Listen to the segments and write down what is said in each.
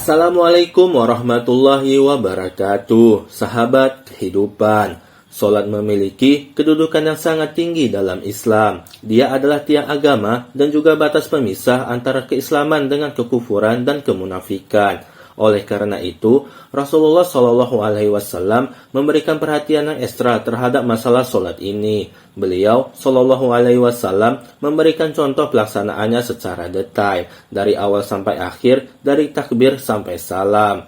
Assalamualaikum warahmatullahi wabarakatuh. Sahabat kehidupan, salat memiliki kedudukan yang sangat tinggi dalam Islam. Dia adalah tiang agama dan juga batas pemisah antara keislaman dengan kekufuran dan kemunafikan. Oleh karena itu, Rasulullah SAW memberikan perhatian yang ekstra terhadap masalah salat ini. Beliau SAW memberikan contoh pelaksanaannya secara detail, dari awal sampai akhir, dari takbir sampai salam.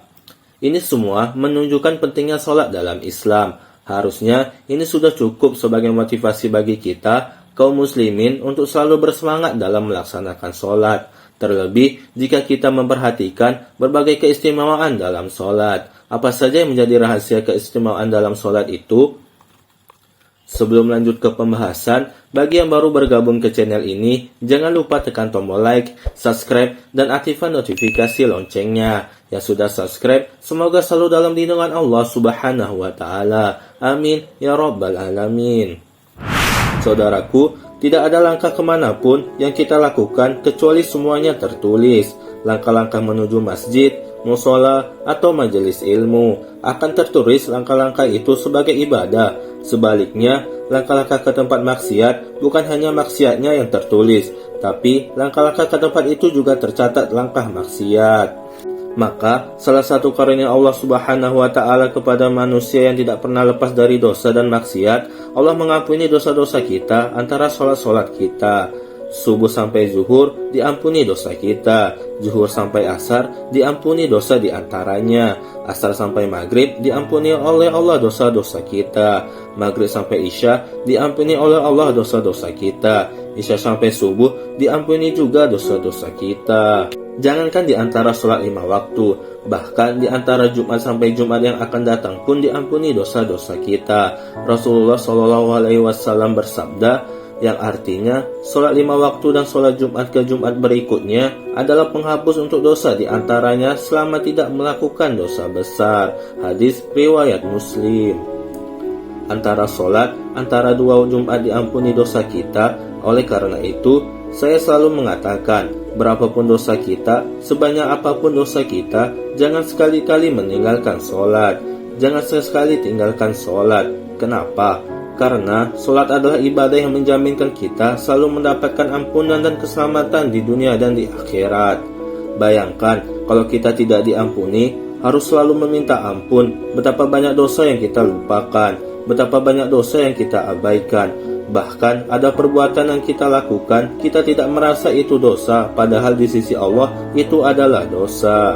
Ini semua menunjukkan pentingnya salat dalam Islam. Harusnya ini sudah cukup sebagai motivasi bagi kita, kaum muslimin, untuk selalu bersemangat dalam melaksanakan salat. Terlebih jika kita memperhatikan berbagai keistimewaan dalam salat. Apa saja yang menjadi rahasia keistimewaan dalam salat itu? Sebelum lanjut ke pembahasan, bagi yang baru bergabung ke channel ini, jangan lupa tekan tombol like, subscribe, dan aktifkan notifikasi loncengnya. Yang sudah subscribe, semoga selalu dalam lindungan Allah Subhanahu wa Ta'ala. Amin ya Rabbal Alamin. Saudaraku, tidak ada langkah kemanapun yang kita lakukan kecuali semuanya tertulis. Langkah-langkah menuju masjid, musola, atau majelis ilmu akan tertulis langkah-langkah itu sebagai ibadah. Sebaliknya, langkah-langkah ke tempat maksiat bukan hanya maksiatnya yang tertulis, tapi langkah-langkah ke tempat itu juga tercatat langkah maksiat. Maka, salah satu karunia Allah Subhanahu wa Ta'ala kepada manusia yang tidak pernah lepas dari dosa dan maksiat, Allah mengampuni dosa-dosa kita antara sholat-sholat kita. Subuh sampai zuhur diampuni dosa kita, zuhur sampai asar diampuni dosa diantaranya, asar sampai maghrib diampuni oleh Allah dosa-dosa kita, maghrib sampai isya diampuni oleh Allah dosa-dosa kita, isya sampai subuh diampuni juga dosa-dosa kita. Jangankan di antara sholat 5 waktu, bahkan di antara Jumat sampai Jumat yang akan datang pun diampuni dosa-dosa kita. Rasulullah SAW bersabda, yang artinya sholat 5 waktu dan sholat Jumat ke Jumat berikutnya adalah penghapus untuk dosa di antaranya selama tidak melakukan dosa besar. Hadis riwayat Muslim. Antara sholat, antara 2 Jumat diampuni dosa kita. Oleh karena itu, saya selalu mengatakan, berapapun dosa kita, sebanyak apapun dosa kita, jangan sekali-kali meninggalkan sholat. Jangan sekali tinggalkan sholat. Kenapa? Karena sholat adalah ibadah yang menjaminkan kita selalu mendapatkan ampunan dan keselamatan di dunia dan di akhirat. Bayangkan, kalau kita tidak diampuni, harus selalu meminta ampun. Betapa banyak dosa yang kita lupakan, betapa banyak dosa yang kita abaikan. Bahkan ada perbuatan yang kita lakukan, kita tidak merasa itu dosa, padahal di sisi Allah itu adalah dosa.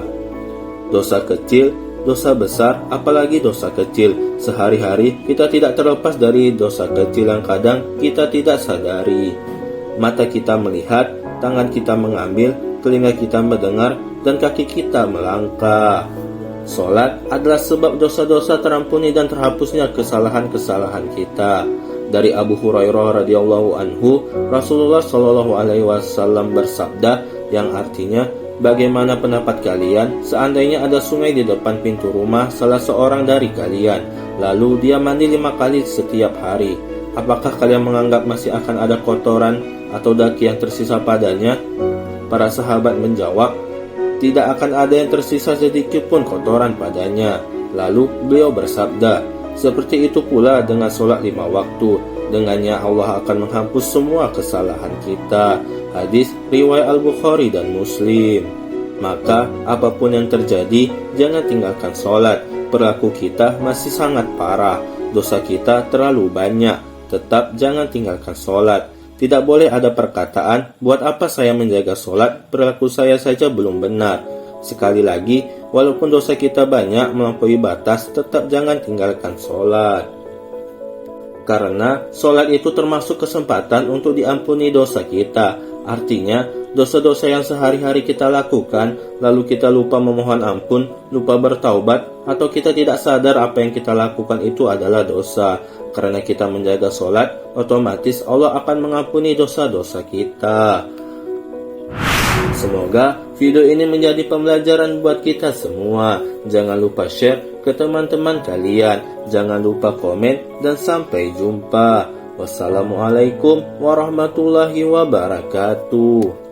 Dosa kecil, dosa besar, apalagi dosa kecil. Sehari-hari kita tidak terlepas dari dosa kecil yang kadang kita tidak sadari. Mata kita melihat, tangan kita mengambil, telinga kita mendengar, dan kaki kita melangkah. Salat adalah sebab dosa-dosa terampuni dan terhapusnya kesalahan-kesalahan kita. Dari Abu Hurairah radhiyallahu anhu, Rasulullah SAW bersabda, yang artinya, bagaimana pendapat kalian seandainya ada sungai di depan pintu rumah salah seorang dari kalian, lalu dia mandi 5 kali setiap hari? Apakah kalian menganggap masih akan ada kotoran atau daki yang tersisa padanya? Para sahabat menjawab, tidak akan ada yang tersisa sedikit pun kotoran padanya. Lalu beliau bersabda, seperti itu pula dengan sholat 5 waktu. Dengannya Allah akan menghapus semua kesalahan kita. Hadis riwayat Al-Bukhari dan Muslim. Maka apapun yang terjadi, jangan tinggalkan sholat. Perilaku kita masih sangat parah, dosa kita terlalu banyak. Tetap jangan tinggalkan sholat. Tidak boleh ada perkataan, buat apa saya menjaga sholat, perilaku saya saja belum benar. Sekali lagi, walaupun dosa kita banyak melampaui batas, tetap jangan tinggalkan sholat. Karena sholat itu termasuk kesempatan untuk diampuni dosa kita. Artinya, dosa-dosa yang sehari-hari kita lakukan, lalu kita lupa memohon ampun, lupa bertaubat, atau kita tidak sadar apa yang kita lakukan itu adalah dosa. Karena kita menjaga sholat, otomatis Allah akan mengampuni dosa-dosa kita. Semoga video ini menjadi pembelajaran buat kita semua. Jangan lupa share ke teman-teman kalian. Jangan lupa komen dan sampai jumpa. Wassalamualaikum warahmatullahi wabarakatuh.